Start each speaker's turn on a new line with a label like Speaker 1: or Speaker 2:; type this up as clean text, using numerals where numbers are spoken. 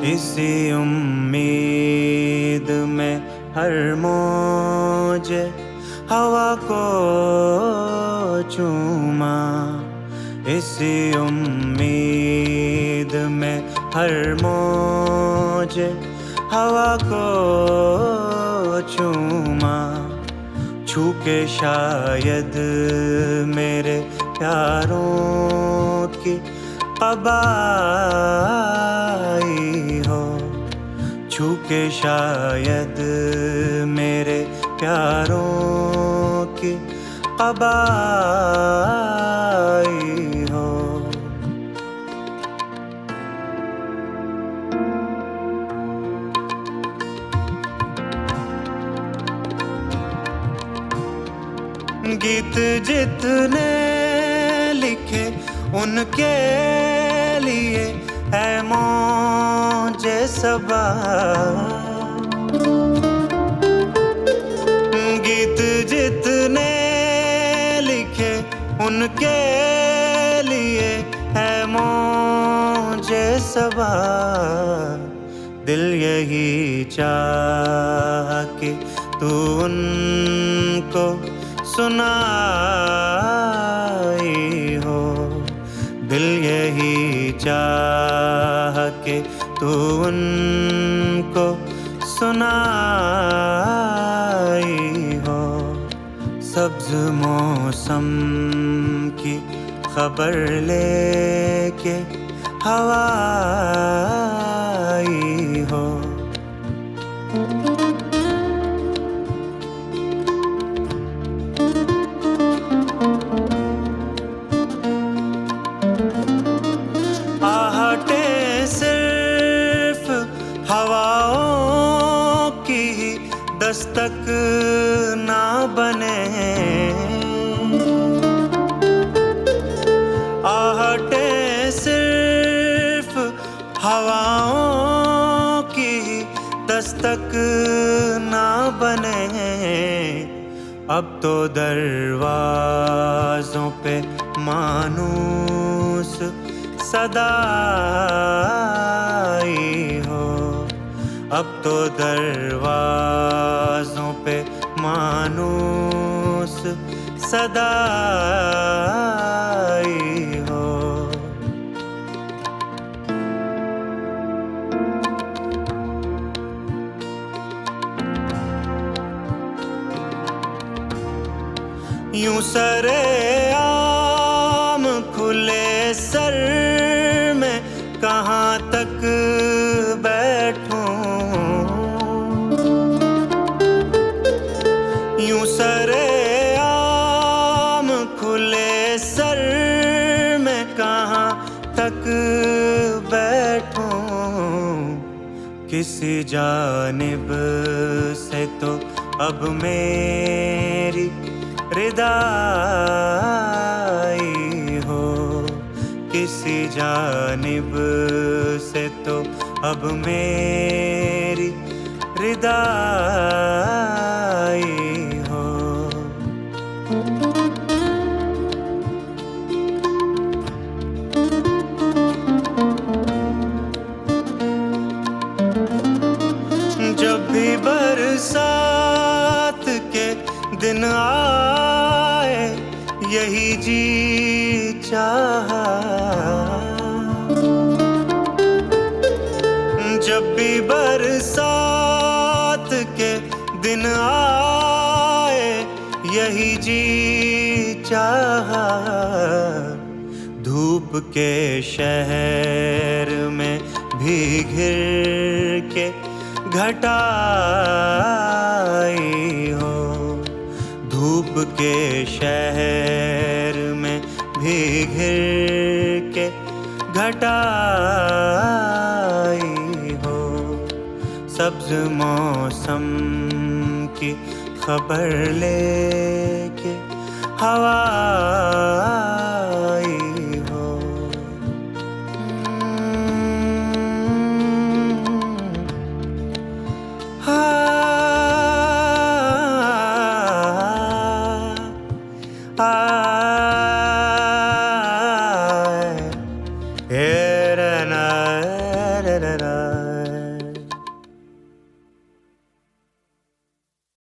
Speaker 1: इसी उम्मीद में हर मौजे हवा को चूमा। इसी उम्मीद में हर मौजे हवा को चूमा। छू के शायद मेरे प्यारों की कबाई हो। छू के शायद मेरे प्यारों की कबाई हो। गीत जितने लिखे उनके लिए है मौजे सबा। गीत जितने लिखे उनके लिए है मौजे सबा। दिल यही चाह कि तू उनको सुनाई हो। दिल यही चाह के तू उनको सुनाई हो। सब्ज मौसम की खबर लेके हवा आई हो। हवाओं की दस्तक ना बने। आहटें सिर्फ हवाओं की दस्तक ना बने। अब तो दरवाज़ों पे मानूस सदाई हो। अब तो दरवाज़ों पे मानूस सदाई हो। यूं सरेआम खुले सर में कहाँ तक बैठूं। यूं सरेआम खुले सर में कहाँ तक बैठूं। किसी जानिब से तो अब मेरी रिदाई हो। किसी जानिब से तो अब मेरी रिदाई हो। जब भी बरसात के दिन आए यही जी चाहा। जब भी बरसात के दिन आए यही जी चाहा। धूप के शहर में भी घिर के घटाई हो। धूप के शहर में भी घिर के घटाई हो। सब्ज मौसम की खबर लेके हवा आई हो। हाँ ये